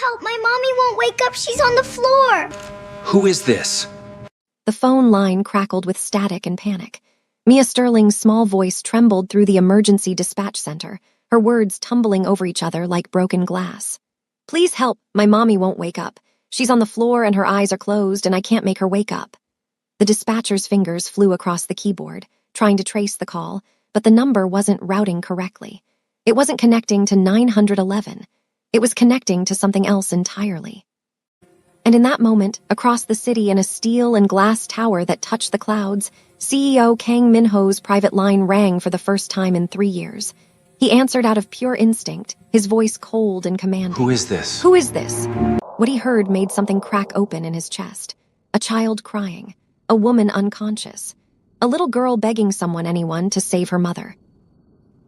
Help, my mommy won't wake up. She's on the floor. Who is this? The phone line crackled with static and panic. Mia Sterling's small voice trembled through the emergency dispatch center, her words tumbling over each other like broken glass. Please help, my mommy won't wake up. She's on the floor and her eyes are closed and I can't make her wake up. The dispatcher's fingers flew across the keyboard, trying to trace the call, but the number wasn't routing correctly. It wasn't connecting to 911. It was connecting to something else entirely. And in that moment, across the city in a steel and glass tower that touched the clouds, CEO Kang Min-ho's private line rang for the first time in 3 years. He answered out of pure instinct, his voice cold and commanding. Who is this? Who is this? What he heard made something crack open in his chest. A child crying. A woman unconscious. A little girl begging anyone to save her mother.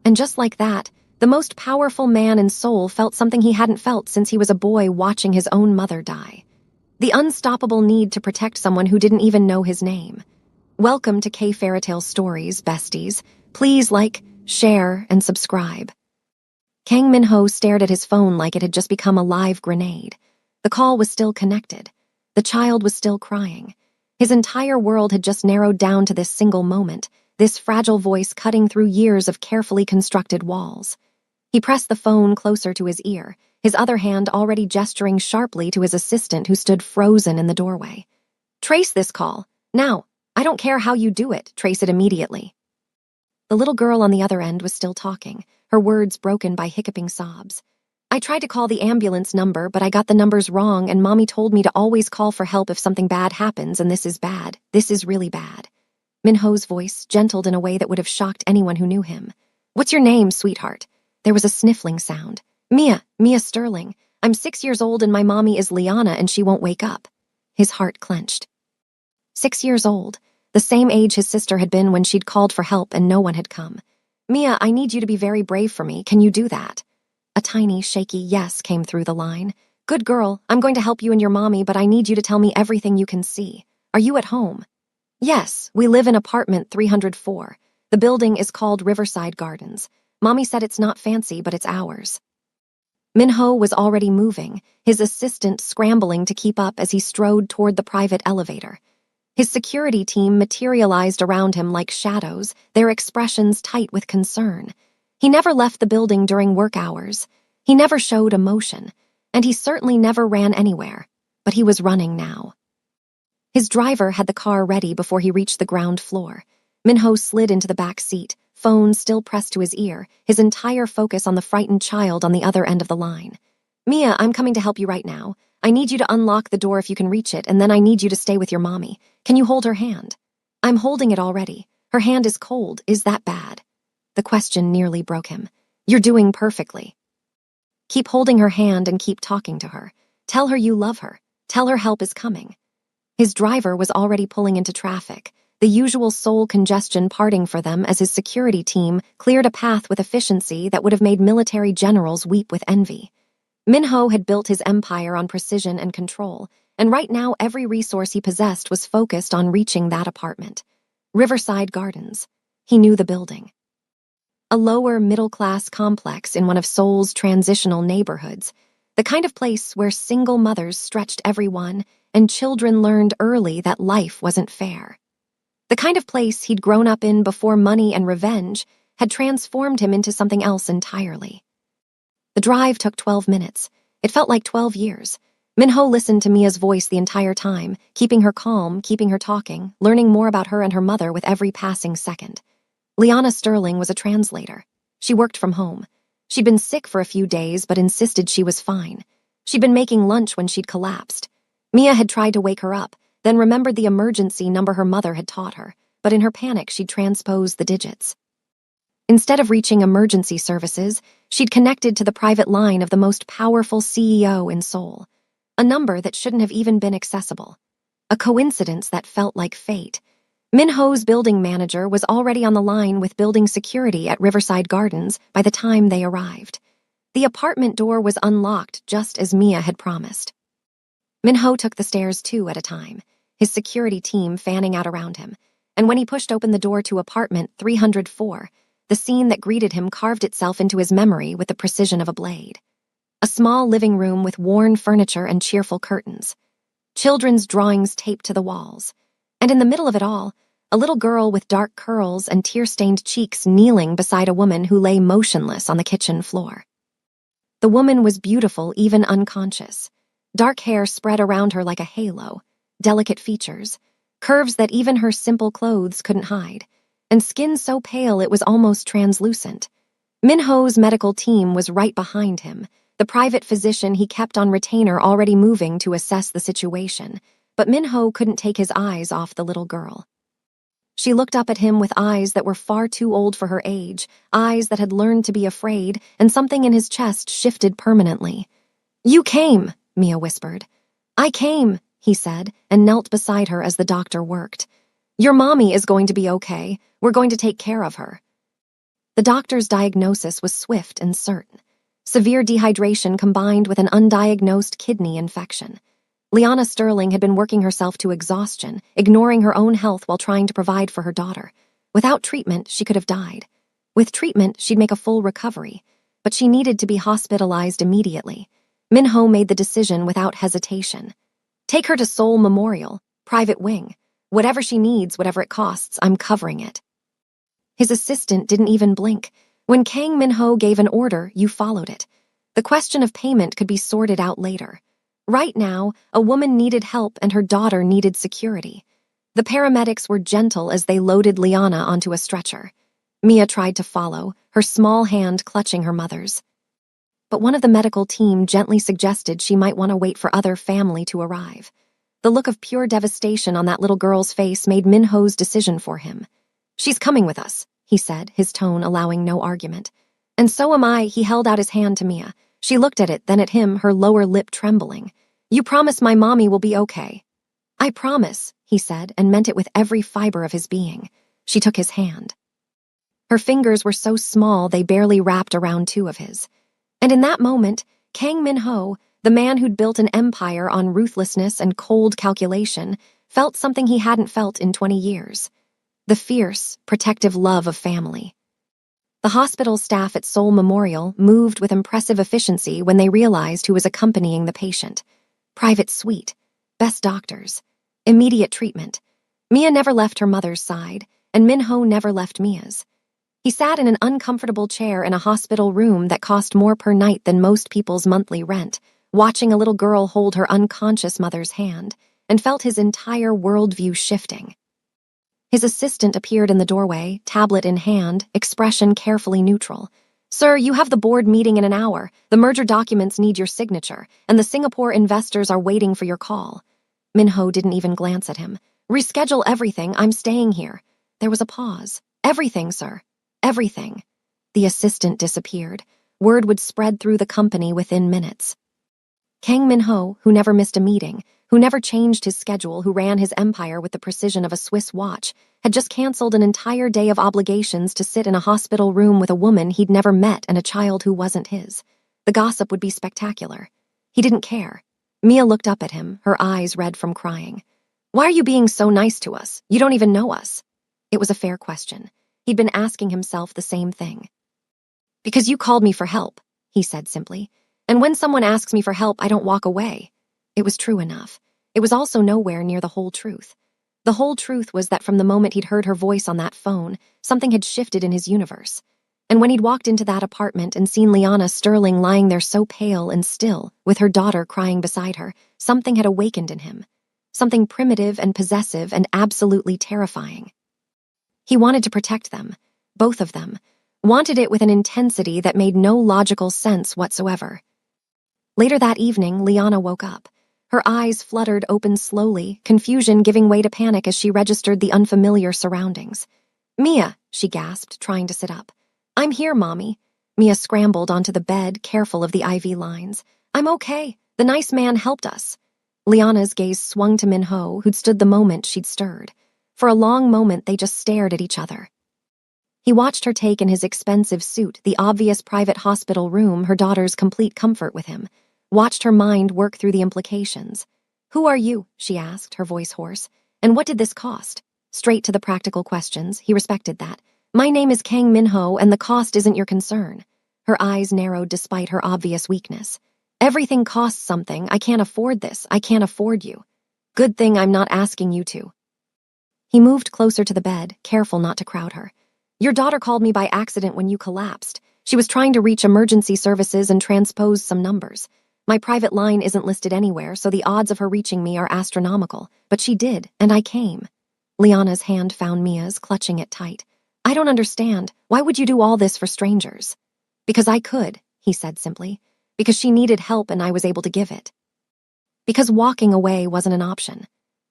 And just like that, the most powerful man in Seoul felt something he hadn't felt since he was a boy watching his own mother die. The unstoppable need to protect someone who didn't even know his name. Welcome to K Fairytale Stories, besties. Please like, share, and subscribe. Kang Min-ho stared at his phone like it had just become a live grenade. The call was still connected. The child was still crying. His entire world had just narrowed down to this single moment, this fragile voice cutting through years of carefully constructed walls. He pressed the phone closer to his ear, his other hand already gesturing sharply to his assistant who stood frozen in the doorway. Trace this call. Now. I don't care how you do it. Trace it immediately. The little girl on the other end was still talking, her words broken by hiccuping sobs. I tried to call the ambulance number, but I got the numbers wrong, and Mommy told me to always call for help if something bad happens, and this is bad. This is really bad. Min-ho's voice gentled in a way that would have shocked anyone who knew him. What's your name, sweetheart? There was a sniffling sound. Mia Sterling. I'm 6 years old and my mommy is Liana and she won't wake up. His heart clenched. 6 years old, the same age his sister had been when she'd called for help and no one had come. Mia, I need you to be very brave for me. Can you do that? A tiny, shaky yes came through the line. Good girl, I'm going to help you and your mommy, but I need you to tell me everything you can see. Are you at home? Yes, we live in apartment 304. The building is called Riverside Gardens. Mommy said it's not fancy, but it's ours. Min-ho was already moving, his assistant scrambling to keep up as he strode toward the private elevator. His security team materialized around him like shadows, their expressions tight with concern. He never left the building during work hours. He never showed emotion, and he certainly never ran anywhere, but he was running now. His driver had the car ready before he reached the ground floor. Min-ho slid into the back seat, phone still pressed to his ear, his entire focus on the frightened child on the other end of the line. Mia, I'm coming to help you right now. I need you to unlock the door if you can reach it, and then I need you to stay with your mommy. Can you hold her hand? I'm holding it already. Her hand is cold. Is that bad? The question nearly broke him. You're doing perfectly. Keep holding her hand and keep talking to her. Tell her you love her. Tell her help is coming. His driver was already pulling into traffic, the usual Seoul congestion parting for them as his security team cleared a path with efficiency that would have made military generals weep with envy. Min-ho had built his empire on precision and control, and right now every resource he possessed was focused on reaching that apartment. Riverside Gardens. He knew the building. A lower middle-class complex in one of Seoul's transitional neighborhoods, the kind of place where single mothers stretched everyone and children learned early that life wasn't fair. The kind of place he'd grown up in before money and revenge had transformed him into something else entirely. The drive took 12 minutes. It felt like 12 years. Min-ho listened to Mia's voice the entire time, keeping her calm, keeping her talking, learning more about her and her mother with every passing second. Liana Sterling was a translator. She worked from home. She'd been sick for a few days, but insisted she was fine. She'd been making lunch when she'd collapsed. Mia had tried to wake her up, then remembered the emergency number her mother had taught her, but in her panic she'd transposed the digits. Instead of reaching emergency services, she'd connected to the private line of the most powerful CEO in Seoul, a number that shouldn't have even been accessible. A coincidence that felt like fate. Min-ho's building manager was already on the line with building security at Riverside Gardens by the time they arrived. The apartment door was unlocked just as Mia had promised. Min-ho took the stairs 2 at a time, his security team fanning out around him, and when he pushed open the door to apartment 304, the scene that greeted him carved itself into his memory with the precision of a blade. A small living room with worn furniture and cheerful curtains. Children's drawings taped to the walls. And in the middle of it all, a little girl with dark curls and tear-stained cheeks kneeling beside a woman who lay motionless on the kitchen floor. The woman was beautiful, even unconscious. Dark hair spread around her like a halo, delicate features, curves that even her simple clothes couldn't hide, and skin so pale it was almost translucent. Minho's medical team was right behind him, the private physician he kept on retainer already moving to assess the situation, but Minho couldn't take his eyes off the little girl. She looked up at him with eyes that were far too old for her age, eyes that had learned to be afraid, and something in his chest shifted permanently. "You came," Mia whispered. "I came," he said, and knelt beside her as the doctor worked. "Your mommy is going to be okay. We're going to take care of her." The doctor's diagnosis was swift and certain. Severe dehydration combined with an undiagnosed kidney infection. Liana Sterling had been working herself to exhaustion, ignoring her own health while trying to provide for her daughter. Without treatment, she could have died. With treatment, she'd make a full recovery. But she needed to be hospitalized immediately. Minho made the decision without hesitation. "Take her to Seoul Memorial, private wing. Whatever she needs, whatever it costs, I'm covering it." His assistant didn't even blink. When Kang Minho gave an order, you followed it. The question of payment could be sorted out later. Right now, a woman needed help and her daughter needed security. The paramedics were gentle as they loaded Liana onto a stretcher. Mia tried to follow, her small hand clutching her mother's. But one of the medical team gently suggested she might want to wait for other family to arrive. The look of pure devastation on that little girl's face made Minho's decision for him. "She's coming with us," he said, his tone allowing no argument. "And so am I." He held out his hand to Mia. She looked at it, then at him, her lower lip trembling. "You promise my mommy will be okay?" "I promise," he said, and meant it with every fiber of his being. She took his hand. Her fingers were so small they barely wrapped around two of his. And in that moment, Kang Minho, the man who'd built an empire on ruthlessness and cold calculation, felt something he hadn't felt in 20 years. The fierce, protective love of family. The hospital staff at Seoul Memorial moved with impressive efficiency when they realized who was accompanying the patient. Private suite, best doctors, immediate treatment. Mia never left her mother's side, and Minho never left Mia's. He sat in an uncomfortable chair in a hospital room that cost more per night than most people's monthly rent, watching a little girl hold her unconscious mother's hand, and felt his entire worldview shifting. His assistant appeared in the doorway, tablet in hand, expression carefully neutral. "Sir, you have the board meeting in an hour. The merger documents need your signature, and the Singapore investors are waiting for your call." Minho didn't even glance at him. "Reschedule everything. I'm staying here." There was a pause. "Everything, sir. Everything." The assistant disappeared. Word would spread through the company within minutes. Kang Minho, who never missed a meeting, who never changed his schedule, who ran his empire with the precision of a Swiss watch, had just canceled an entire day of obligations to sit in a hospital room with a woman he'd never met and a child who wasn't his. The gossip would be spectacular. He didn't care. Mia looked up at him, her eyes red from crying. "Why are you being so nice to us? You don't even know us." It was a fair question. He'd been asking himself the same thing. "Because you called me for help," he said simply. "And when someone asks me for help, I don't walk away." It was true enough. It was also nowhere near the whole truth. The whole truth was that from the moment he'd heard her voice on that phone, something had shifted in his universe. And when he'd walked into that apartment and seen Liana Sterling lying there so pale and still, with her daughter crying beside her, something had awakened in him. Something primitive and possessive and absolutely terrifying. He wanted to protect them, both of them, wanted it with an intensity that made no logical sense whatsoever. Later that evening, Liana woke up. Her eyes fluttered open slowly, confusion giving way to panic as she registered the unfamiliar surroundings. "Mia," she gasped, trying to sit up. "I'm here, Mommy." Mia scrambled onto the bed, careful of the IV lines. "I'm okay. The nice man helped us." Liana's gaze swung to Minho, who'd stood the moment she'd stirred. For a long moment, they just stared at each other. He watched her take in his expensive suit, the obvious private hospital room, her daughter's complete comfort with him. Watched her mind work through the implications. "Who are you?" she asked, her voice hoarse. "And what did this cost?" Straight to the practical questions, he respected that. "My name is Kang Minho, and the cost isn't your concern." Her eyes narrowed despite her obvious weakness. Everything costs something. I can't afford this. I can't afford you. Good thing I'm not asking you to. He moved closer to the bed, careful not to crowd her. Your daughter called me by accident when you collapsed. She was trying to reach emergency services and transpose some numbers. My private line isn't listed anywhere, so the odds of her reaching me are astronomical. But she did, and I came. Liana's hand found Mia's, clutching it tight. I don't understand. Why would you do all this for strangers? Because I could, he said simply. Because she needed help and I was able to give it. Because walking away wasn't an option.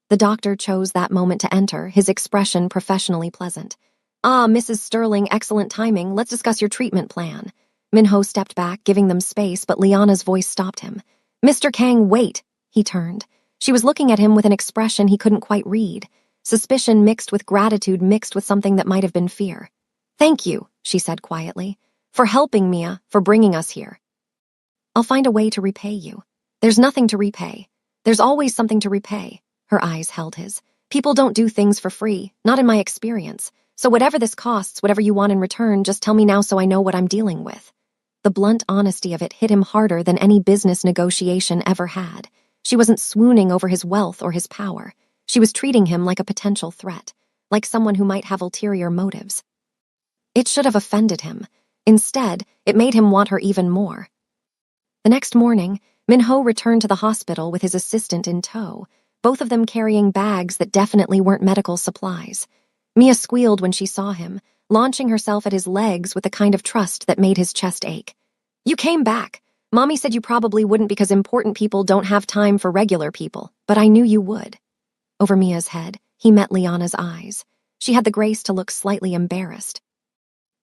The doctor chose that moment to enter, his expression professionally pleasant. Ah, Mrs. Sterling, excellent timing. Let's discuss your treatment plan. Minho stepped back, giving them space, but Liana's voice stopped him. Mr. Kang, wait. He turned. She was looking at him with an expression he couldn't quite read. Suspicion mixed with gratitude mixed with something that might have been fear. Thank you, she said quietly. For helping Mia, for bringing us here. I'll find a way to repay you. There's nothing to repay. There's always something to repay. Her eyes held his. People don't do things for free, not in my experience. So whatever this costs, whatever you want in return, just tell me now so I know what I'm dealing with. The blunt honesty of it hit him harder than any business negotiation ever had. She wasn't swooning over his wealth or his power. She was treating him like a potential threat, like someone who might have ulterior motives. It should have offended him. Instead, it made him want her even more. The next morning, Minho returned to the hospital with his assistant in tow, both of them carrying bags that definitely weren't medical supplies. Mia squealed when she saw him, launching herself at his legs with the kind of trust that made his chest ache. You came back. Mommy said you probably wouldn't because important people don't have time for regular people, but I knew you would. Over Mia's head, he met Liana's eyes. She had the grace to look slightly embarrassed.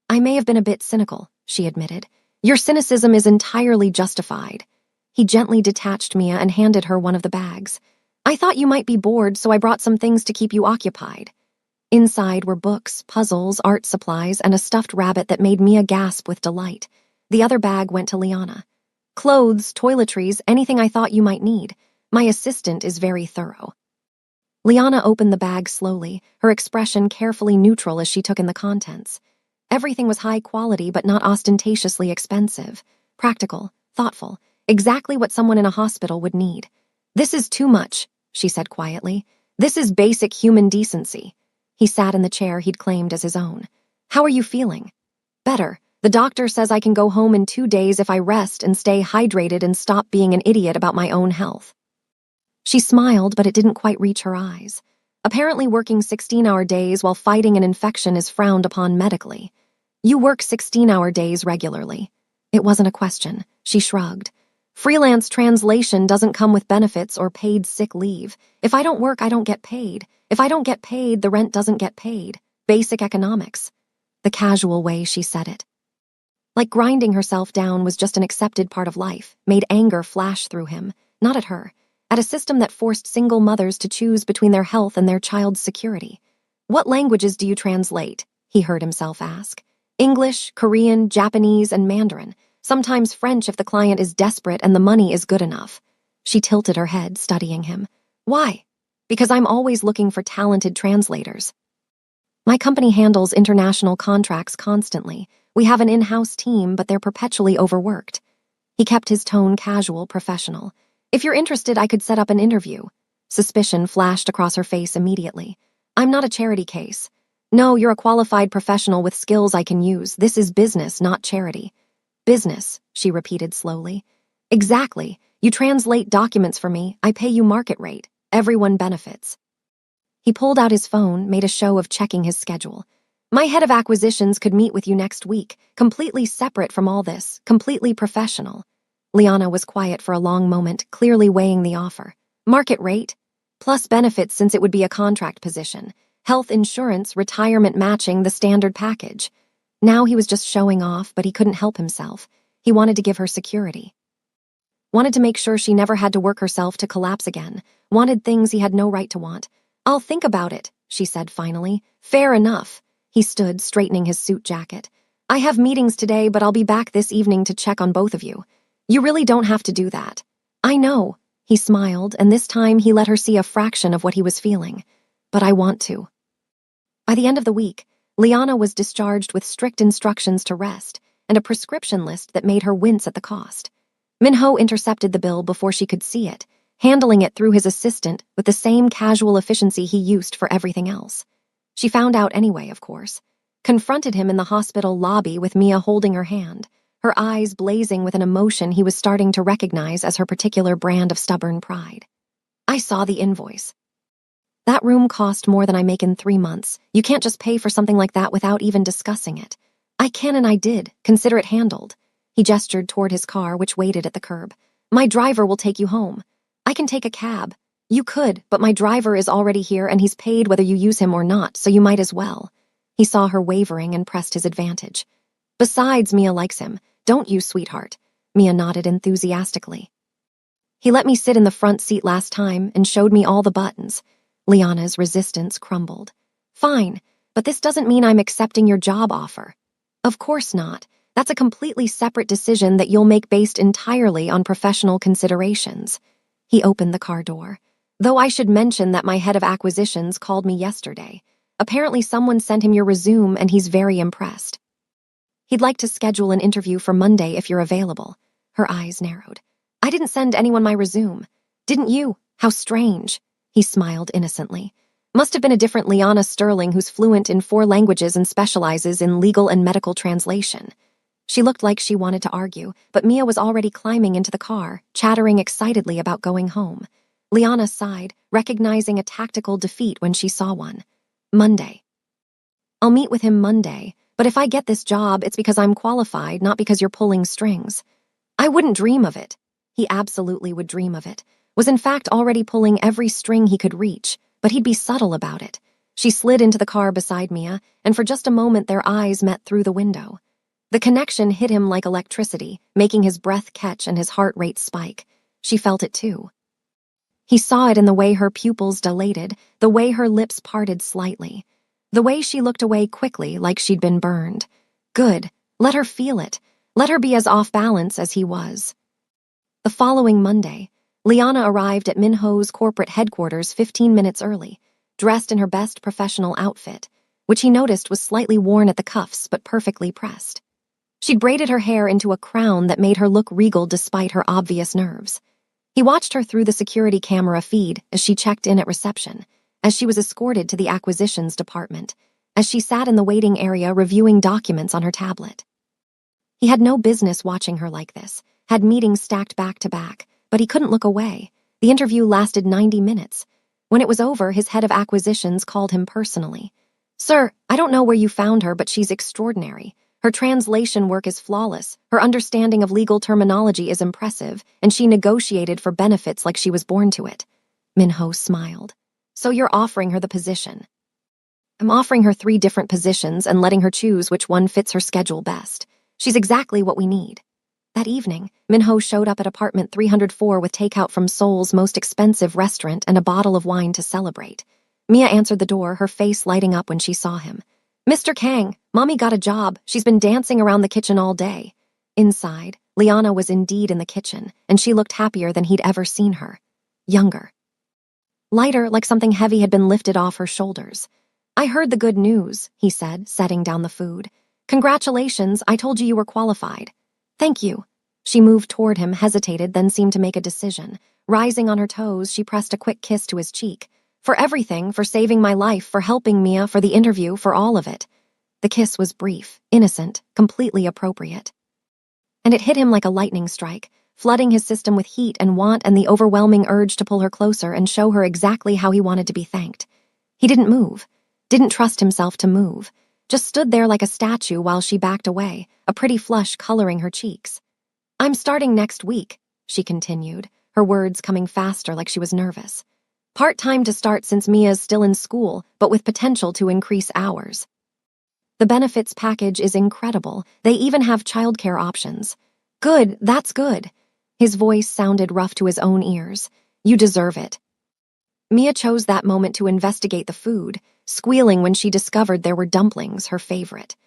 I may have been a bit cynical, she admitted. Your cynicism is entirely justified. He gently detached Mia and handed her one of the bags. I thought you might be bored, so I brought some things to keep you occupied. Inside were books, puzzles, art supplies, and a stuffed rabbit that made Mia gasp with delight. The other bag went to Liana. Clothes, toiletries, anything I thought you might need. My assistant is very thorough. Liana opened the bag slowly, her expression carefully neutral as she took in the contents. Everything was high quality but not ostentatiously expensive. Practical, thoughtful, exactly what someone in a hospital would need. This is too much, she said quietly. This is basic human decency. He sat in the chair he'd claimed as his own. How are you feeling? Better. The doctor says I can go home in 2 days if I rest and stay hydrated and stop being an idiot about my own health. She smiled, but it didn't quite reach her eyes. Apparently working 16-hour days while fighting an infection is frowned upon medically. You work 16-hour days regularly. It wasn't a question. She shrugged. Freelance translation doesn't come with benefits or paid sick leave. If I don't work, I don't get paid. If I don't get paid, the rent doesn't get paid. Basic economics. The casual way she said it. Like grinding herself down was just an accepted part of life, made anger flash through him, not at her, at a system that forced single mothers to choose between their health and their child's security. What languages do you translate? He heard himself ask. English, Korean, Japanese, and Mandarin. Sometimes French if the client is desperate and the money is good enough. She tilted her head, studying him. Why? Because I'm always looking for talented translators. My company handles international contracts constantly. We have an in-house team, but they're perpetually overworked. He kept his tone casual, professional. If you're interested, I could set up an interview. Suspicion flashed across her face immediately. I'm not a charity case. No, you're a qualified professional with skills I can use. This is business, not charity. Business, she repeated slowly. Exactly. You translate documents for me. I pay you market rate. Everyone benefits. He pulled out his phone, made a show of checking his schedule. My head of acquisitions could meet with you next week, completely separate from all this, completely professional. Liana was quiet for a long moment, clearly weighing the offer. Market rate? Plus benefits since it would be a contract position. Health insurance, retirement matching, the standard package. Now he was just showing off, but he couldn't help himself. He wanted to give her security. Wanted to make sure she never had to work herself to collapse again. Wanted things he had no right to want. I'll think about it, she said finally. Fair enough. He stood, straightening his suit jacket. I have meetings today, but I'll be back this evening to check on both of you. You really don't have to do that. I know. He smiled, and this time he let her see a fraction of what he was feeling. But I want to. By the end of the week, Liana was discharged with strict instructions to rest and a prescription list that made her wince at the cost. Minho intercepted the bill before she could see it, handling it through his assistant with the same casual efficiency he used for everything else. She found out anyway, of course. Confronted him in the hospital lobby with Mia holding her hand, her eyes blazing with an emotion he was starting to recognize as her particular brand of stubborn pride. I saw the invoice. That room cost more than I make in 3 months. You can't just pay for something like that without even discussing it. I can and I did. Consider it handled. He gestured toward his car, which waited at the curb. My driver will take you home. I can take a cab. You could, but my driver is already here and he's paid whether you use him or not, so you might as well. He saw her wavering and pressed his advantage. Besides, Mia likes him. Don't you, sweetheart? Mia nodded enthusiastically. He let me sit in the front seat last time and showed me all the buttons. Liana's resistance crumbled. Fine, but this doesn't mean I'm accepting your job offer. Of course not. That's a completely separate decision that you'll make based entirely on professional considerations. He opened the car door. Though I should mention that my head of acquisitions called me yesterday. Apparently someone sent him your resume and he's very impressed. He'd like to schedule an interview for Monday if you're available. Her eyes narrowed. I didn't send anyone my resume. Didn't you? How strange. He smiled innocently. Must have been a different Liana Sterling who's fluent in 4 languages and specializes in legal and medical translation. She looked like she wanted to argue, but Mia was already climbing into the car, chattering excitedly about going home. Liana sighed, recognizing a tactical defeat when she saw one. Monday. I'll meet with him Monday, but if I get this job, it's because I'm qualified, not because you're pulling strings. I wouldn't dream of it. He absolutely would dream of it. Was in fact already pulling every string he could reach, but he'd be subtle about it. She slid into the car beside Mia, and for just a moment their eyes met through the window. The connection hit him like electricity, making his breath catch and his heart rate spike. She felt it too. He saw it in the way her pupils dilated, the way her lips parted slightly, the way she looked away quickly like she'd been burned. Good. Let her feel it. Let her be as off balance as he was. The following Monday, Liana arrived at Minho's corporate headquarters 15 minutes early, dressed in her best professional outfit, which he noticed was slightly worn at the cuffs but perfectly pressed. She'd braided her hair into a crown that made her look regal despite her obvious nerves. He watched her through the security camera feed as she checked in at reception, as she was escorted to the acquisitions department, as she sat in the waiting area reviewing documents on her tablet. He had no business watching her like this, had meetings stacked back to back, but he couldn't look away. The interview lasted 90 minutes. When it was over, his head of acquisitions called him personally. Sir, I don't know where you found her, but she's extraordinary. Her translation work is flawless, her understanding of legal terminology is impressive, and she negotiated for benefits like she was born to it. Minho smiled. So you're offering her the position. I'm offering her 3 different positions and letting her choose which one fits her schedule best. She's exactly what we need. That evening, Minho showed up at apartment 304 with takeout from Seoul's most expensive restaurant and a bottle of wine to celebrate. Mia answered the door, her face lighting up when she saw him. Mr. Kang, Mommy got a job. She's been dancing around the kitchen all day. Inside, Liana was indeed in the kitchen, and she looked happier than he'd ever seen her. Younger. Lighter, like something heavy had been lifted off her shoulders. I heard the good news, he said, setting down the food. Congratulations, I told you were qualified. Thank you. She moved toward him, hesitated, then seemed to make a decision. Rising on her toes, she pressed a quick kiss to his cheek. For everything, for saving my life, for helping Mia, for the interview, for all of it. The kiss was brief, innocent, completely appropriate. And it hit him like a lightning strike, flooding his system with heat and want and the overwhelming urge to pull her closer and show her exactly how he wanted to be thanked. He didn't move, didn't trust himself to move, just stood there like a statue while she backed away, a pretty flush coloring her cheeks. I'm starting next week, she continued, her words coming faster like she was nervous. Part-time to start since Mia's still in school, but with potential to increase hours. The benefits package is incredible. They even have childcare options. Good, that's good. His voice sounded rough to his own ears. You deserve it. Mia chose that moment to investigate the food, squealing when she discovered there were dumplings, her favorite.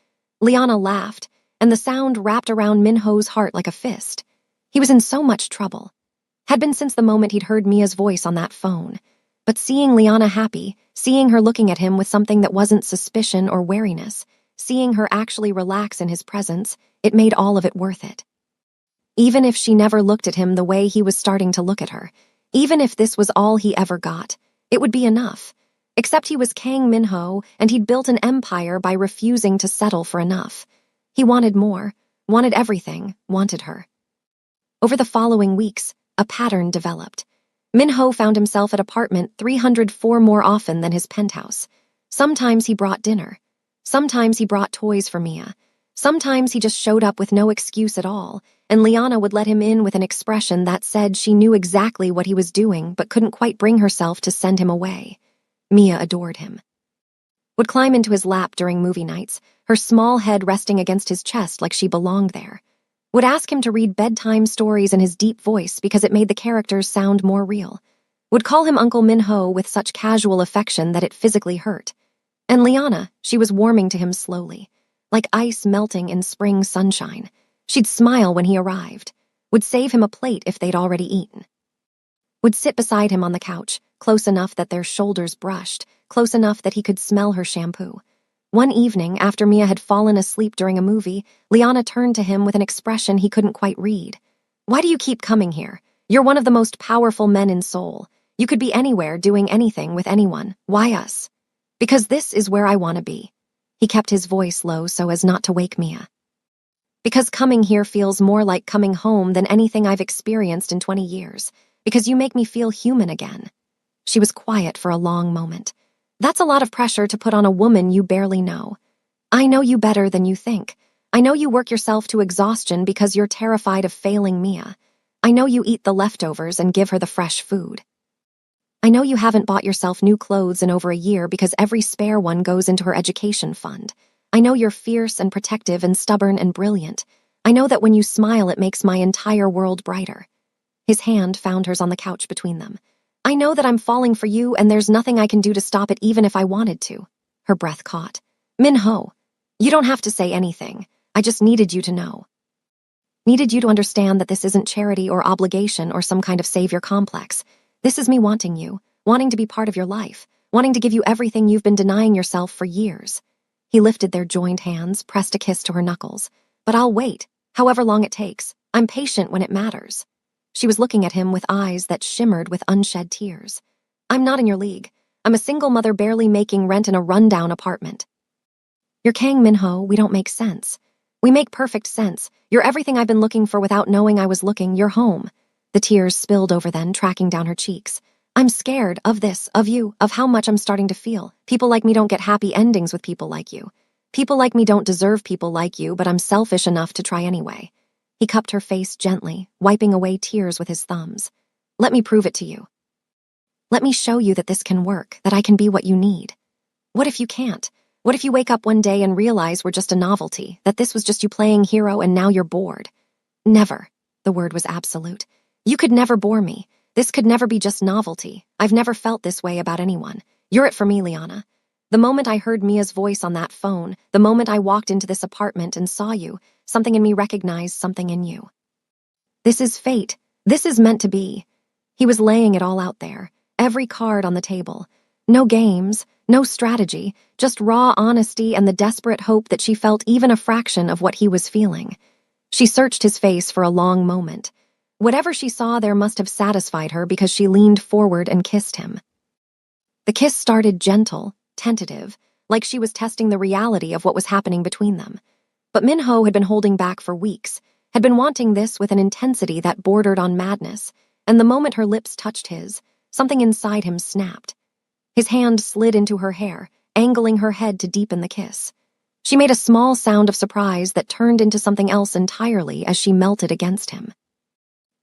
Liana laughed, and the sound wrapped around Minho's heart like a fist. He was in so much trouble. Had been since the moment he'd heard Mia's voice on that phone. But seeing Liana happy, seeing her looking at him with something that wasn't suspicion or wariness, seeing her actually relax in his presence, it made all of it worth it. even if she never looked at him the way he was starting to look at her. Even if this was all he ever got, it would be enough. Except he was Kang Min-ho, and he'd built an empire by refusing to settle for enough. He wanted more, wanted everything, wanted her. Over the following weeks, a pattern developed. Min-ho found himself at apartment 304 more often than his penthouse. Sometimes he brought dinner. Sometimes he brought toys for Mia. Sometimes he just showed up with no excuse at all, and Liana would let him in with an expression that said she knew exactly what he was doing but couldn't quite bring herself to send him away. Mia adored him. Would climb into his lap during movie nights, her small head resting against his chest like she belonged there. Would ask him to read bedtime stories in his deep voice because it made the characters sound more real. Would call him Uncle Min-ho with such casual affection that it physically hurt. And Liana, she was warming to him slowly, like ice melting in spring sunshine. She'd smile when he arrived, would save him a plate if they'd already eaten. Would sit beside him on the couch, close enough that their shoulders brushed, close enough that he could smell her shampoo. One evening, after Mia had fallen asleep during a movie, Liana turned to him with an expression he couldn't quite read. "Why do you keep coming here? You're one of the most powerful men in Seoul. You could be anywhere doing anything with anyone. Why us?" "Because this is where I want to be." He kept his voice low so as not to wake Mia. "Because coming here feels more like coming home than anything I've experienced in 20 years. Because you make me feel human again." She was quiet for a long moment. "That's a lot of pressure to put on a woman you barely know. I know you better than you think. I know you work yourself to exhaustion because you're terrified of failing Mia. I know you eat the leftovers and give her the fresh food. I know you haven't bought yourself new clothes in over a year because every spare one goes into her education fund. I know you're fierce and protective and stubborn and brilliant. I know that when you smile it makes my entire world brighter." His hand found hers on the couch between them. "I know that I'm falling for you and there's nothing I can do to stop it even if I wanted to." Her breath caught. "Min-ho, you don't have to say anything. I just needed you to know. Needed you to understand that this isn't charity or obligation or some kind of savior complex. This is me wanting you, wanting to be part of your life, wanting to give you everything you've been denying yourself for years." He lifted their joined hands, pressed a kiss to her knuckles. "But I'll wait, however long it takes. I'm patient when it matters." She was looking at him with eyes that shimmered with unshed tears. "I'm not in your league. I'm a single mother barely making rent in a rundown apartment. You're Kang Min-ho, we don't make sense. We make perfect sense. You're everything I've been looking for without knowing I was looking. You're home." The tears spilled over then, tracking down her cheeks. "I'm scared of this, of you, of how much I'm starting to feel. People like me don't get happy endings with people like you. People like me don't deserve people like you, but I'm selfish enough to try anyway." He cupped her face gently, wiping away tears with his thumbs. "Let me prove it to you. Let me show you that this can work, that I can be what you need. What if you can't? What if you wake up one day and realize we're just a novelty, that this was just you playing hero and now you're bored?" "Never." The word was absolute. "You could never bore me. This could never be just novelty. I've never felt this way about anyone. You're it for me, Liana. The moment I heard Mia's voice on that phone, the moment I walked into this apartment and saw you, something in me recognized something in you. This is fate. This is meant to be." He was laying it all out there, every card on the table. No games, no strategy, just raw honesty and the desperate hope that she felt even a fraction of what he was feeling. She searched his face for a long moment. Whatever she saw there must have satisfied her because she leaned forward and kissed him. The kiss started gentle, tentative, like she was testing the reality of what was happening between them. But Min-ho had been holding back for weeks, had been wanting this with an intensity that bordered on madness, and the moment her lips touched his, something inside him snapped. His hand slid into her hair, angling her head to deepen the kiss. She made a small sound of surprise that turned into something else entirely as she melted against him.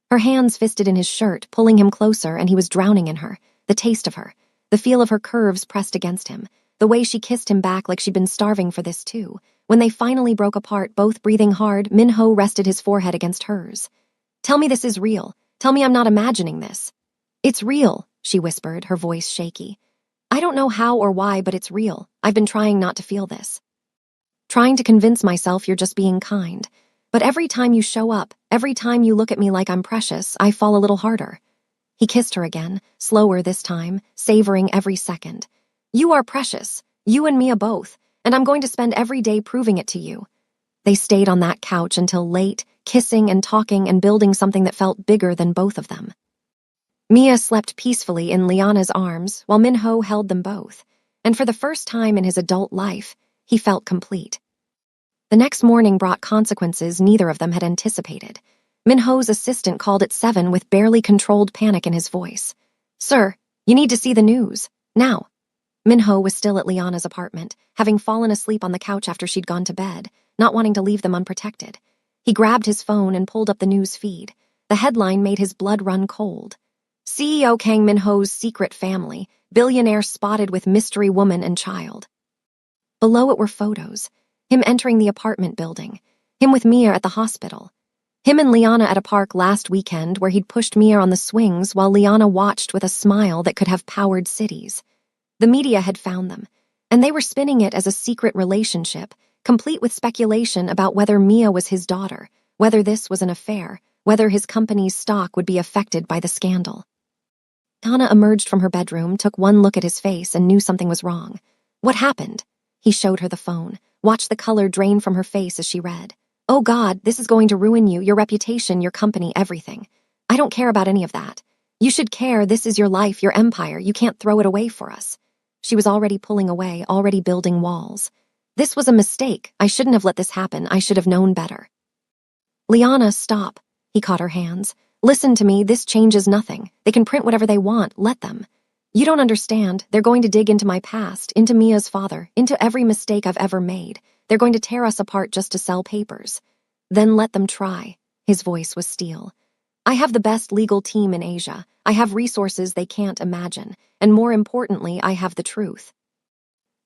Her hands fisted in his shirt, pulling him closer, and he was drowning in her, the taste of her, the feel of her curves pressed against him, the way she kissed him back like she'd been starving for this too. When they finally broke apart, both breathing hard, Min-ho rested his forehead against hers. "Tell me this is real. Tell me I'm not imagining this." "It's real," she whispered, her voice shaky. "I don't know how or why, but it's real. I've been trying not to feel this. Trying to convince myself you're just being kind. But every time you show up, every time you look at me like I'm precious, I fall a little harder." He kissed her again, slower this time, savoring every second. "You are precious. You and Mia both. And I'm going to spend every day proving it to you." They stayed on that couch until late, kissing and talking and building something that felt bigger than both of them. Mia slept peacefully in Liana's arms while Minho held them both, and for the first time in his adult life, he felt complete. The next morning brought consequences neither of them had anticipated. Minho's assistant called at 7 with barely controlled panic in his voice. "Sir, you need to see the news. Now." Minho was still at Liana's apartment, having fallen asleep on the couch after she'd gone to bed, not wanting to leave them unprotected. He grabbed his phone and pulled up the news feed. The headline made his blood run cold. CEO Kang Minho's secret family, billionaire spotted with mystery woman and child. Below it were photos. Him entering the apartment building. Him with Mia at the hospital. Him and Liana at a park last weekend where he'd pushed Mia on the swings while Liana watched with a smile that could have powered cities. The media had found them, and they were spinning it as a secret relationship, complete with speculation about whether Mia was his daughter, whether this was an affair, whether his company's stock would be affected by the scandal. Liana emerged from her bedroom, took one look at his face, and knew something was wrong. "What happened?" He showed her the phone, watched the color drain from her face as she read. "Oh God, this is going to ruin you, your reputation, your company, everything. I don't care about any of that. You should care, this is your life, your empire, you can't throw it away for us." She was already pulling away, already building walls. "This was a mistake, I shouldn't have let this happen, I should have known better." "Liana, stop." He caught her hands. "Listen to me, this changes nothing. They can print whatever they want, let them. You don't understand, they're going to dig into my past, into Mia's father, into every mistake I've ever made. They're going to tear us apart just to sell papers. Then let them try." His voice was steel. "I have the best legal team in Asia. I have resources they can't imagine. And more importantly, I have the truth.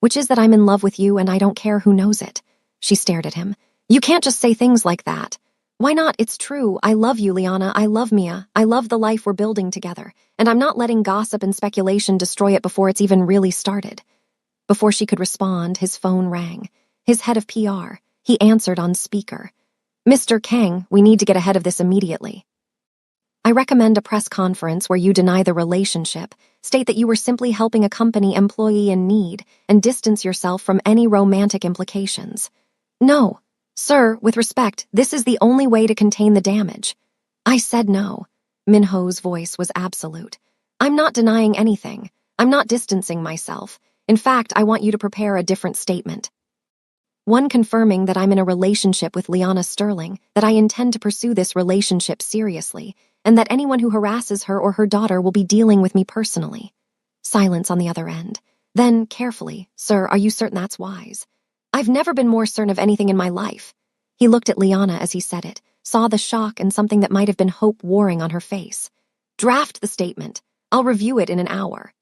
Which is that I'm in love with you and I don't care who knows it." She stared at him. "You can't just say things like that." "Why not? It's true. I love you, Liana. I love Mia. I love the life we're building together. And I'm not letting gossip and speculation destroy it before it's even really started." Before she could respond, his phone rang. His head of PR. He answered on speaker. "Mr. Kang, we need to get ahead of this immediately. I recommend a press conference where you deny the relationship, state that you were simply helping a company employee in need, and distance yourself from any romantic implications." "No. Sir, with respect, this is the only way to contain the damage." "I said no." Minho's voice was absolute. "I'm not denying anything. I'm not distancing myself. In fact, I want you to prepare a different statement. One confirming that I'm in a relationship with Liana Sterling, that I intend to pursue this relationship seriously, and that anyone who harasses her or her daughter will be dealing with me personally." Silence on the other end. Then, carefully, "Sir, are you certain that's wise?" "I've never been more certain of anything in my life." He looked at Liana as he said it, saw the shock and something that might have been hope warring on her face. "Draft the statement. I'll review it in an hour."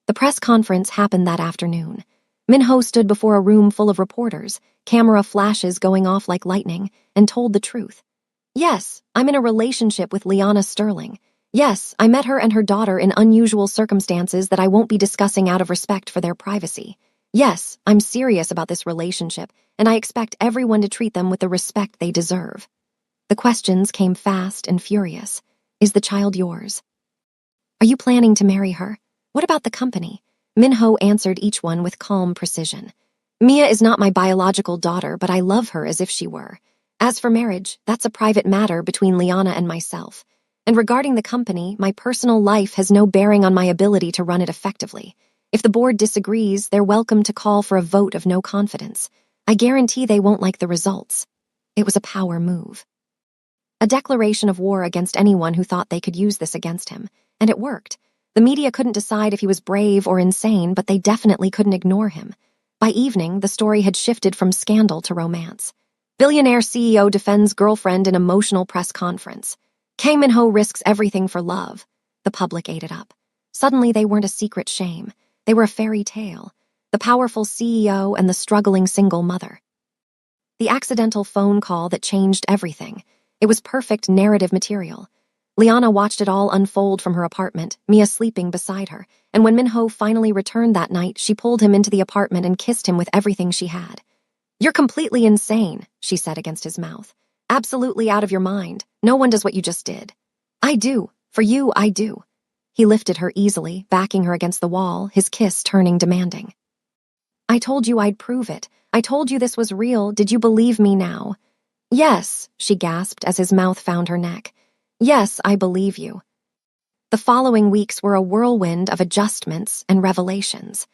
The press conference happened that afternoon. Minho stood before a room full of reporters, camera flashes going off like lightning, and told the truth. "Yes, I'm in a relationship with Liana Sterling. Yes, I met her and her daughter in unusual circumstances that I won't be discussing out of respect for their privacy. Yes, I'm serious about this relationship, and I expect everyone to treat them with the respect they deserve." The questions came fast and furious. "Is the child yours? Are you planning to marry her? What about the company?" Minho answered each one with calm precision. "Mia is not my biological daughter, but I love her as if she were. As for marriage, that's a private matter between Liana and myself. And regarding the company, my personal life has no bearing on my ability to run it effectively. If the board disagrees, they're welcome to call for a vote of no confidence. I guarantee they won't like the results." It was a power move. A declaration of war against anyone who thought they could use this against him. And it worked. The media couldn't decide if he was brave or insane, but they definitely couldn't ignore him. By evening, the story had shifted from scandal to romance. Billionaire CEO defends girlfriend in emotional press conference. Kang Min-ho risks everything for love. The public ate it up. Suddenly they weren't a secret shame. They were a fairy tale. The powerful CEO and the struggling single mother. The accidental phone call that changed everything. It was perfect narrative material. Liana watched it all unfold from her apartment, Mia sleeping beside her, and when Min-ho finally returned that night, she pulled him into the apartment and kissed him with everything she had. "You're completely insane," she said against his mouth. "Absolutely out of your mind. No one does what you just did." "I do. For you, I do." He lifted her easily, backing her against the wall, his kiss turning demanding. "I told you I'd prove it. I told you this was real. Did you believe me now?" Yes, she gasped as his mouth found her neck. Yes, I believe you. The following weeks were a whirlwind of adjustments and revelations.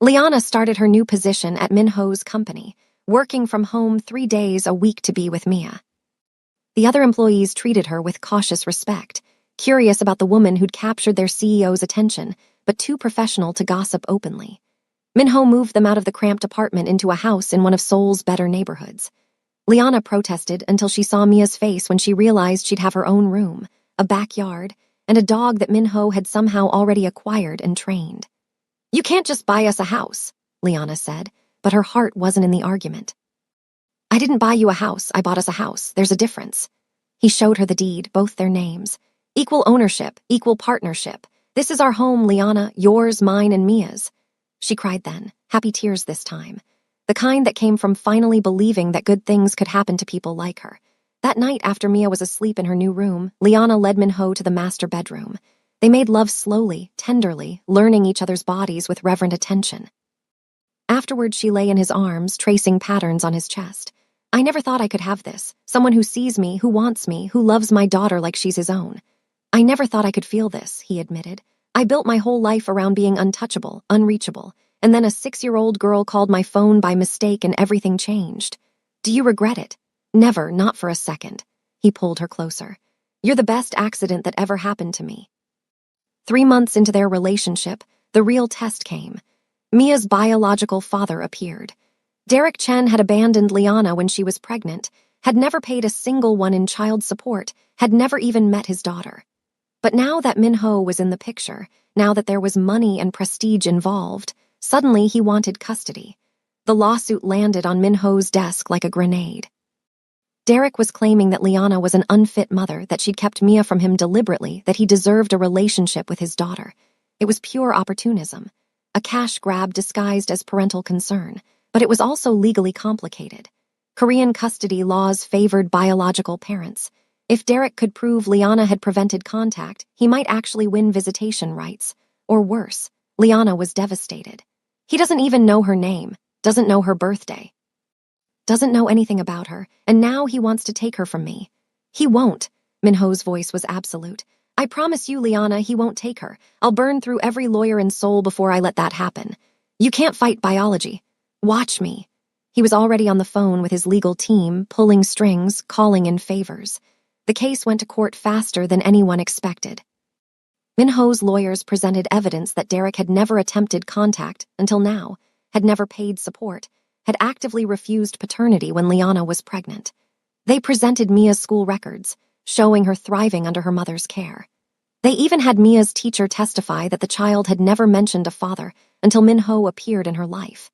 Liana started her new position at Minho's company, working from home 3 days a week to be with Mia. The other employees treated her with cautious respect, curious about the woman who'd captured their CEO's attention, but too professional to gossip openly. Minho moved them out of the cramped apartment into a house in one of Seoul's better neighborhoods. Liana protested until she saw Mia's face when she realized she'd have her own room, a backyard, and a dog that Minho had somehow already acquired and trained. You can't just buy us a house, Liana said, but her heart wasn't in the argument. I didn't buy you a house, I bought us a house. There's a difference. He showed her the deed, both their names. Equal ownership, equal partnership. This is our home, Liana, yours, mine, and Mia's. She cried then, happy tears this time. The kind that came from finally believing that good things could happen to people like her. That night after Mia was asleep in her new room, Liana led Minho to the master bedroom. They made love slowly, tenderly, learning each other's bodies with reverent attention. Afterward, she lay in his arms, tracing patterns on his chest. I never thought I could have this. Someone who sees me, who wants me, who loves my daughter like she's his own. I never thought I could feel this, he admitted. I built my whole life around being untouchable, unreachable, and then a 6-year-old girl called my phone by mistake and everything changed. Do you regret it? Never, not for a second. He pulled her closer. You're the best accident that ever happened to me. 3 months into their relationship, the real test came. Mia's biological father appeared. Derek Chen had abandoned Liana when she was pregnant, had never paid a single one in child support, had never even met his daughter. But now that Minho was in the picture, now that there was money and prestige involved, suddenly he wanted custody. The lawsuit landed on Minho's desk like a grenade. Derek was claiming that Liana was an unfit mother, that she'd kept Mia from him deliberately, that he deserved a relationship with his daughter. It was pure opportunism, a cash grab disguised as parental concern, but it was also legally complicated. Korean custody laws favored biological parents. If Derek could prove Liana had prevented contact, he might actually win visitation rights. Or worse, Liana was devastated. He doesn't even know her name, doesn't know her birthday. Doesn't know anything about her, and now he wants to take her from me. He won't. Minho's voice was absolute. I promise you, Liana, he won't take her. I'll burn through every lawyer in Seoul before I let that happen. You can't fight biology. Watch me. He was already on the phone with his legal team, pulling strings, calling in favors. The case went to court faster than anyone expected. Minho's lawyers presented evidence that Derek had never attempted contact until now, had never paid support, had actively refused paternity when Liana was pregnant. They presented Mia's school records, showing her thriving under her mother's care. They even had Mia's teacher testify that the child had never mentioned a father until Minho appeared in her life.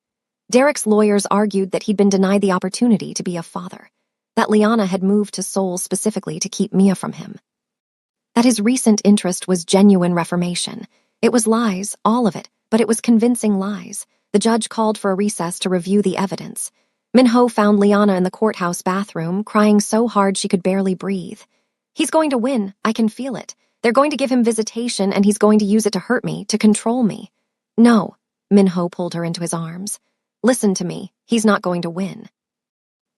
Derek's lawyers argued that he'd been denied the opportunity to be a father, that Liana had moved to Seoul specifically to keep Mia from him, that his recent interest was genuine reformation. It was lies, all of it, but it was convincing lies. The judge called for a recess to review the evidence. Minho found Liana in the courthouse bathroom, crying so hard she could barely breathe. He's going to win, I can feel it. They're going to give him visitation and he's going to use it to hurt me, to control me. No, Minho pulled her into his arms. Listen to me, he's not going to win.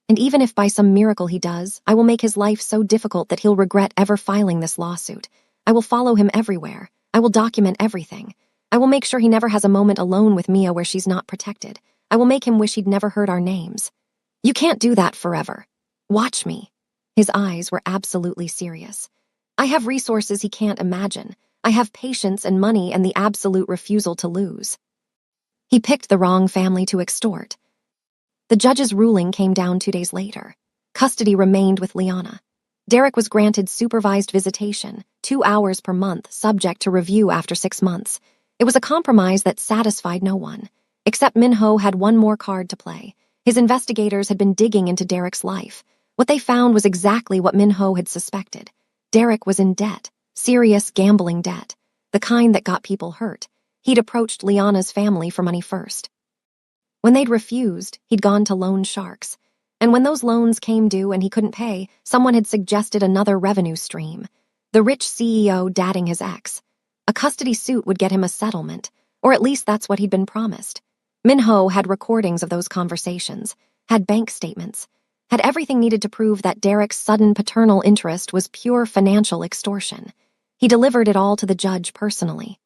And even if by some miracle he does, I will make his life so difficult that he'll regret ever filing this lawsuit. I will follow him everywhere. I will document everything. I will make sure he never has a moment alone with Mia where she's not protected. I will make him wish he'd never heard our names. You can't do that forever. Watch me. His eyes were absolutely serious. I have resources he can't imagine. I have patience and money and the absolute refusal to lose. He picked the wrong family to extort. The judge's ruling came down 2 days later. Custody remained with Liana. Derek was granted supervised visitation, 2 hours per month, subject to review after 6 months. It was a compromise that satisfied no one. Except Minho had one more card to play. His investigators had been digging into Derek's life. What they found was exactly what Minho had suspected. Derek was in debt, serious gambling debt, the kind that got people hurt. He'd approached Liana's family for money first. When they'd refused, he'd gone to loan sharks. And when those loans came due and he couldn't pay, someone had suggested another revenue stream. The rich CEO dating his ex. A custody suit would get him a settlement, or at least that's what he'd been promised. Minho had recordings of those conversations, had bank statements. had everything needed to prove that Derek's sudden paternal interest was pure financial extortion. He delivered it all to the judge personally.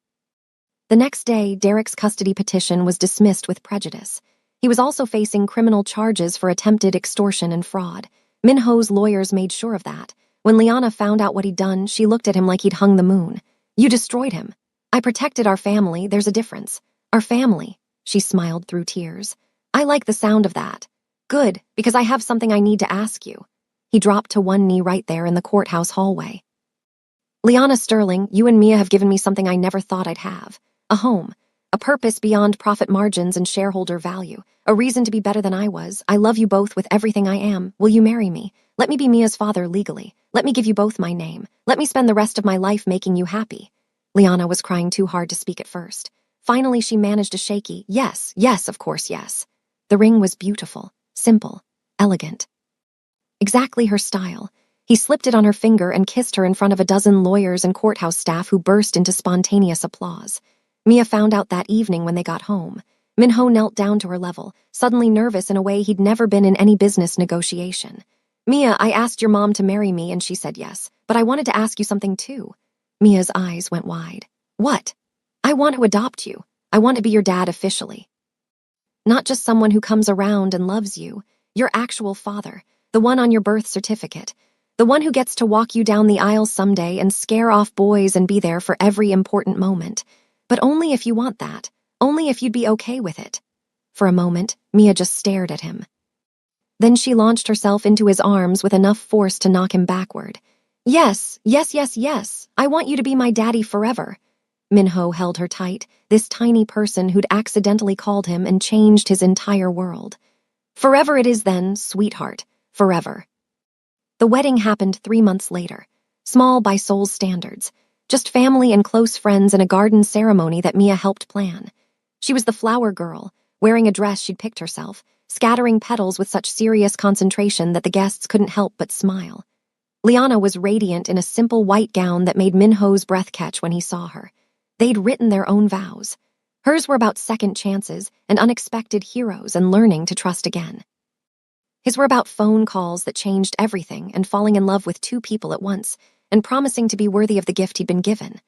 The next day, Derek's custody petition was dismissed with prejudice. He was also facing criminal charges for attempted extortion and fraud. Minho's lawyers made sure of that. When Liana found out what he'd done, she looked at him like he'd hung the moon. "You destroyed him." "I protected our family, there's a difference." "Our family," she smiled through tears. "I like the sound of that." "Good, because I have something I need to ask you." He dropped to one knee right there in the courthouse hallway. "Liana Sterling, you and Mia have given me something I never thought I'd have. A home. A purpose beyond profit margins and shareholder value. A reason to be better than I was. I love you both with everything I am. Will you marry me? Let me be Mia's father legally. Let me give you both my name. Let me spend the rest of my life making you happy." Liana was crying too hard to speak at first. Finally, she managed a shaky, "Yes, yes, of course, yes." The ring was beautiful, simple, elegant. Exactly her style. He slipped it on her finger and kissed her in front of a dozen lawyers and courthouse staff who burst into spontaneous applause. Mia found out that evening when they got home. Minho knelt down to her level, suddenly nervous in a way he'd never been in any business negotiation. "Mia, I asked your mom to marry me and she said yes, but I wanted to ask you something too." Mia's eyes went wide. "What?" "I want to adopt you. I want to be your dad officially. Not just someone who comes around and loves you. Your actual father, the one on your birth certificate. The one who gets to walk you down the aisle someday and scare off boys and be there for every important moment. But only if you want that. Only if you'd be okay with it." For a moment, Mia just stared at him. Then she launched herself into his arms with enough force to knock him backward. "Yes, yes, yes, yes. I want you to be my daddy forever." Minho held her tight, this tiny person who'd accidentally called him and changed his entire world. "Forever it is then, sweetheart. Forever." The wedding happened 3 months later. Small by Seoul's standards. Just family and close friends and a garden ceremony that Mia helped plan. She was the flower girl, wearing a dress she'd picked herself, scattering petals with such serious concentration that the guests couldn't help but smile. Liana was radiant in a simple white gown that made Minho's breath catch when he saw her. They'd written their own vows. Hers were about second chances and unexpected heroes and learning to trust again. His were about phone calls that changed everything and falling in love with 2 people at once and promising to be worthy of the gift he'd been given.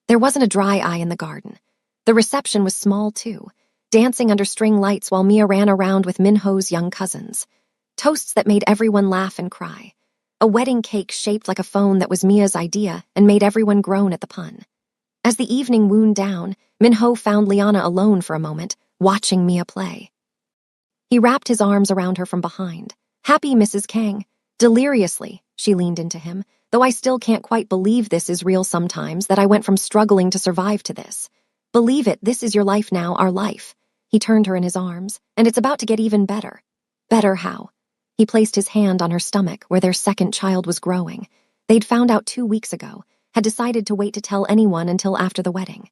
There wasn't a dry eye in the garden. The reception was small, too, dancing under string lights while Mia ran around with Minho's young cousins. Toasts that made everyone laugh and cry. A wedding cake shaped like a phone that was Mia's idea and made everyone groan at the pun. As the evening wound down, Minho found Liana alone for a moment, watching Mia play. He wrapped his arms around her from behind. "Happy, Mrs. Kang." Deliriously, she leaned into him, "Though I still can't quite believe this is real sometimes, that I went from struggling to survive to this. Believe it, this is your life now, our life." He turned her in his arms, "And it's about to get even better." "Better how?" He placed his hand on her stomach, where their second child was growing. They'd found out 2 weeks ago, had decided to wait to tell anyone until after the wedding.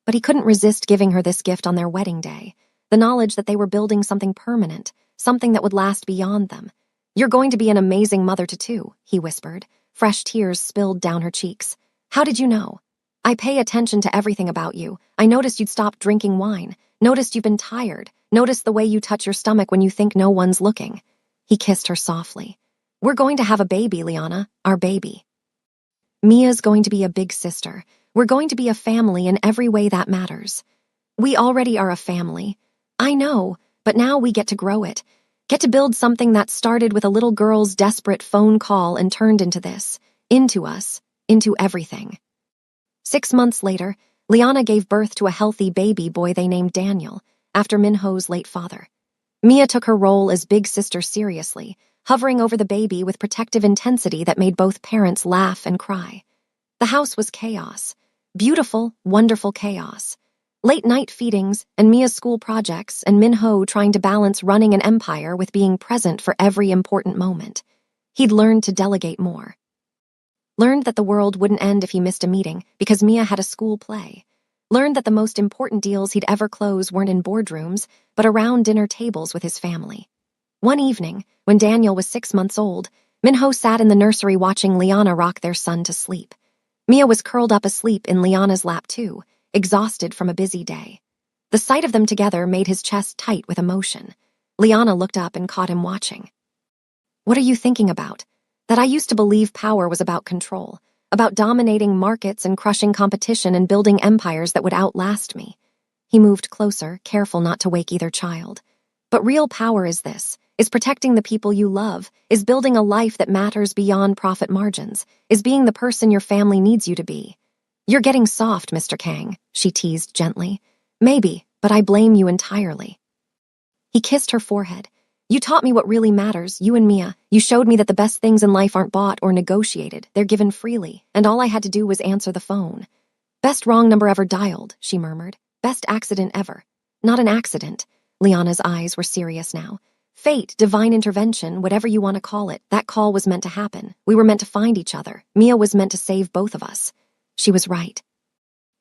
But he couldn't resist giving her this gift on their wedding day. The knowledge that they were building something permanent, something that would last beyond them. "You're going to be an amazing mother to 2, he whispered. Fresh tears spilled down her cheeks. "How did you know?" "I pay attention to everything about you. I noticed you'd stopped drinking wine. Noticed you've been tired. Noticed the way you touch your stomach when you think no one's looking." He kissed her softly. "We're going to have a baby, Liana. Our baby. Mia's going to be a big sister. We're going to be a family in every way that matters. We already are a family. I know, but now we get to grow it. Get to build something that started with a little girl's desperate phone call and turned into this. Into us. Into everything." 6 months later, Liana gave birth to a healthy baby boy they named Daniel, after Minho's late father. Mia took her role as big sister seriously, hovering over the baby with protective intensity that made both parents laugh and cry. The house was chaos. Beautiful, wonderful chaos. Late-night feedings and Mia's school projects and Minho trying to balance running an empire with being present for every important moment. He'd learned to delegate more. Learned that the world wouldn't end if he missed a meeting because Mia had a school play. Learned that the most important deals he'd ever close weren't in boardrooms, but around dinner tables with his family. One evening, when Daniel was 6 months old, Minho sat in the nursery watching Liana rock their son to sleep. Mia was curled up asleep in Liana's lap too, exhausted from a busy day. The sight of them together made his chest tight with emotion. Liana looked up and caught him watching. What are you thinking about? That I used to believe power was about control, about dominating markets and crushing competition and building empires that would outlast me. He moved closer, careful not to wake either child. But real power is this, is protecting the people you love, is building a life that matters beyond profit margins, is being the person your family needs you to be. You're getting soft, Mr. Kang, she teased gently. Maybe, but I blame you entirely. He kissed her forehead. You taught me what really matters, you and Mia. You showed me that the best things in life aren't bought or negotiated, they're given freely, and all I had to do was answer the phone. Best wrong number ever dialed, she murmured. Best accident ever. Not an accident. Liana's eyes were serious now. Fate, divine intervention, whatever you want to call it, that call was meant to happen. We were meant to find each other. Mia was meant to save both of us. She was right.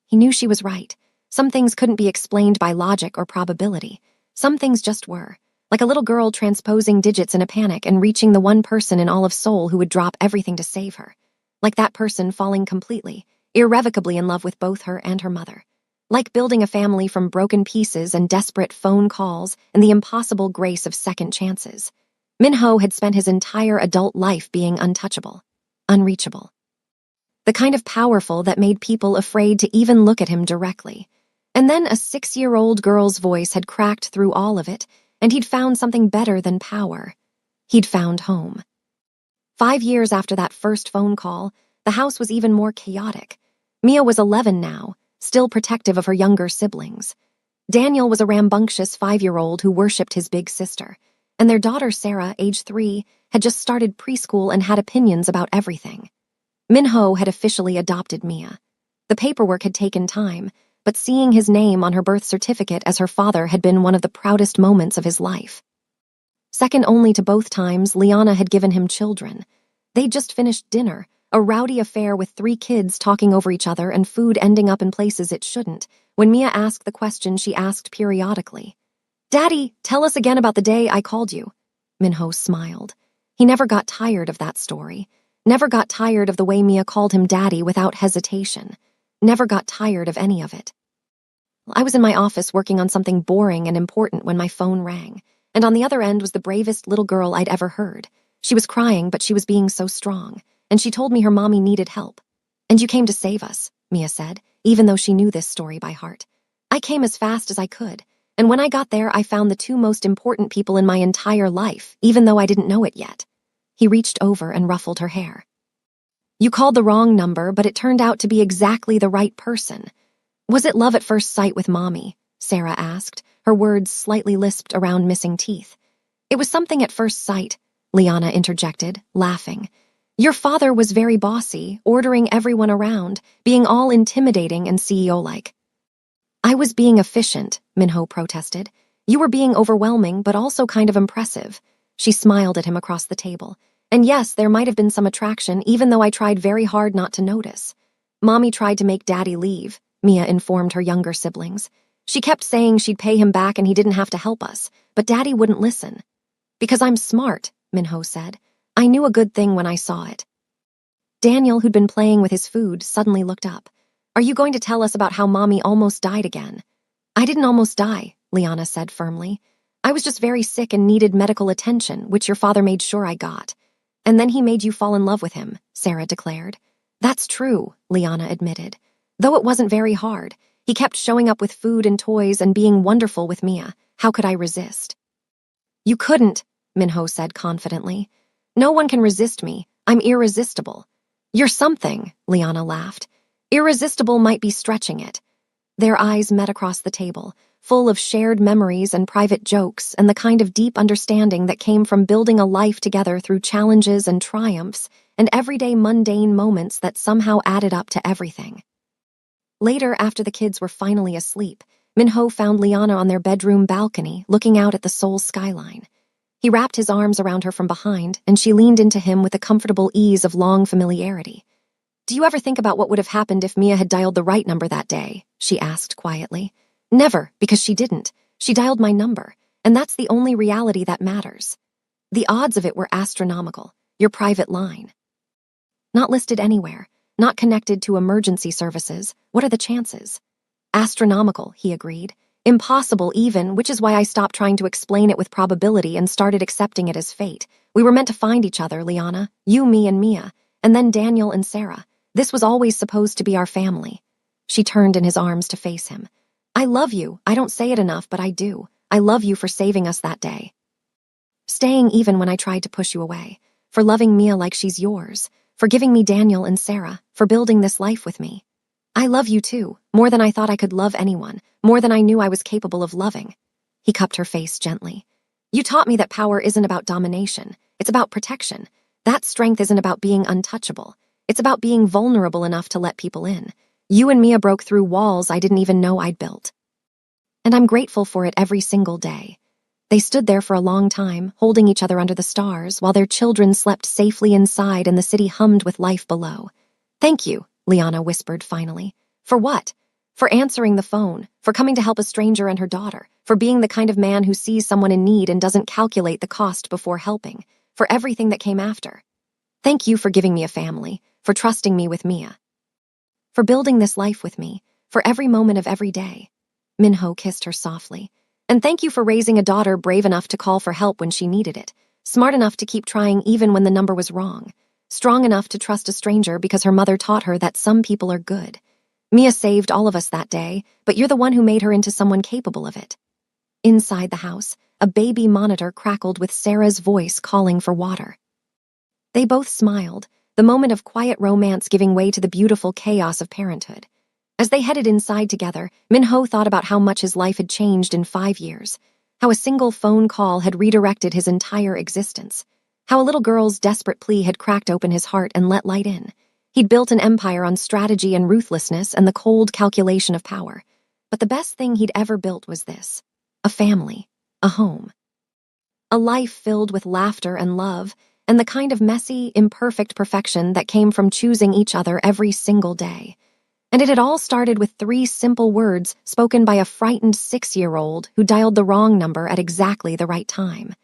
He knew she was right. Some things couldn't be explained by logic or probability. Some things just were. Like a little girl transposing digits in a panic and reaching the one person in all of Seoul who would drop everything to save her. Like that person falling completely, irrevocably in love with both her and her mother. Like building a family from broken pieces and desperate phone calls and the impossible grace of second chances. Min-ho had spent his entire adult life being untouchable, unreachable. The kind of powerful that made people afraid to even look at him directly. And then a 6-year-old girl's voice had cracked through all of it, and he'd found something better than power. He'd found home. 5 years after that first phone call, the house was even more chaotic. Mia was 11 now, still protective of her younger siblings. Daniel was a rambunctious 5-year-old who worshipped his big sister, and their daughter Sarah, age 3, had just started preschool and had opinions about everything. Min-ho had officially adopted Mia. The paperwork had taken time, but seeing his name on her birth certificate as her father had been one of the proudest moments of his life. Second only to both times Liana had given him children. They'd just finished dinner, a rowdy affair with 3 kids talking over each other and food ending up in places it shouldn't, when Mia asked the question she asked periodically. Daddy, tell us again about the day I called you. Min-ho smiled. He never got tired of that story. Never got tired of the way Mia called him daddy without hesitation. Never got tired of any of it. I was in my office working on something boring and important when my phone rang, and on the other end was the bravest little girl I'd ever heard. She was crying, but she was being so strong, and she told me her mommy needed help. And you came to save us, Mia said, even though she knew this story by heart. I came as fast as I could, and when I got there I found the 2 most important people in my entire life, even though I didn't know it yet. He reached over and ruffled her hair. You called the wrong number, but it turned out to be exactly the right person. Was it love at first sight with Mommy? Sarah asked, her words slightly lisped around missing teeth. It was something at first sight, Liana interjected, laughing. Your father was very bossy, ordering everyone around, being all intimidating and CEO-like. I was being efficient, Min-ho protested. You were being overwhelming, but also kind of impressive. She smiled at him across the table. And yes, there might have been some attraction, even though I tried very hard not to notice. Mommy tried to make Daddy leave, Mia informed her younger siblings. She kept saying she'd pay him back and he didn't have to help us, but Daddy wouldn't listen. Because I'm smart, Min-ho said. I knew a good thing when I saw it. Daniel, who'd been playing with his food, suddenly looked up. Are you going to tell us about how Mommy almost died again? I didn't almost die, Liana said firmly. I was just very sick and needed medical attention, which your father made sure I got. And then he made you fall in love with him, Sarah declared. That's true, Liana admitted. Though it wasn't very hard. He kept showing up with food and toys and being wonderful with Mia. How could I resist? You couldn't, Min-ho said confidently. No one can resist me. I'm irresistible. You're something, Liana laughed. Irresistible might be stretching it. Their eyes met across the table, full of shared memories and private jokes and the kind of deep understanding that came from building a life together through challenges and triumphs and everyday mundane moments that somehow added up to everything. Later, after the kids were finally asleep, Min-ho found Liana on their bedroom balcony, looking out at the Seoul skyline. He wrapped his arms around her from behind, and she leaned into him with the comfortable ease of long familiarity. Do you ever think about what would have happened if Mia had dialed the right number that day? She asked quietly. Never, because she didn't. She dialed my number, and that's the only reality that matters. The odds of it were astronomical. Your private line. Not listed anywhere, not connected to emergency services. What are the chances? Astronomical, he agreed. Impossible even, which is why I stopped trying to explain it with probability and started accepting it as fate. We were meant to find each other, Liana. You, me, and Mia. And then Daniel and Sarah. This was always supposed to be our family. She turned in his arms to face him. I love you. I don't say it enough, but I do. I love you for saving us that day. Staying even when I tried to push you away. For loving Mia like she's yours. For giving me Daniel and Sarah. For building this life with me. I love you too, more than I thought I could love anyone, more than I knew I was capable of loving. He cupped her face gently. You taught me that power isn't about domination. It's about protection. That strength isn't about being untouchable. It's about being vulnerable enough to let people in. You and Mia broke through walls I didn't even know I'd built. And I'm grateful for it every single day. They stood there for a long time, holding each other under the stars, while their children slept safely inside and the city hummed with life below. Thank you, Liana whispered finally. For what? For answering the phone, for coming to help a stranger and her daughter, for being the kind of man who sees someone in need and doesn't calculate the cost before helping, for everything that came after. Thank you for giving me a family, for trusting me with Mia. For building this life with me, for every moment of every day. Minho kissed her softly. And thank you for raising a daughter brave enough to call for help when she needed it, smart enough to keep trying even when the number was wrong, strong enough to trust a stranger because her mother taught her that some people are good. Mia saved all of us that day, but you're the one who made her into someone capable of it. Inside the house, a baby monitor crackled with Sarah's voice calling for water. They both smiled, the moment of quiet romance giving way to the beautiful chaos of parenthood. As they headed inside together, Minho thought about how much his life had changed in 5 years, how a single phone call had redirected his entire existence, how a little girl's desperate plea had cracked open his heart and let light in. He'd built an empire on strategy and ruthlessness and the cold calculation of power. But the best thing he'd ever built was this: a family, a home. A life filled with laughter and love, and the kind of messy, imperfect perfection that came from choosing each other every single day. And it had all started with 3 simple words spoken by a frightened 6-year-old who dialed the wrong number at exactly the right time.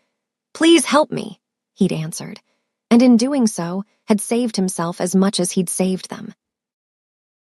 Please help me, he'd answered, and in doing so, had saved himself as much as he'd saved them.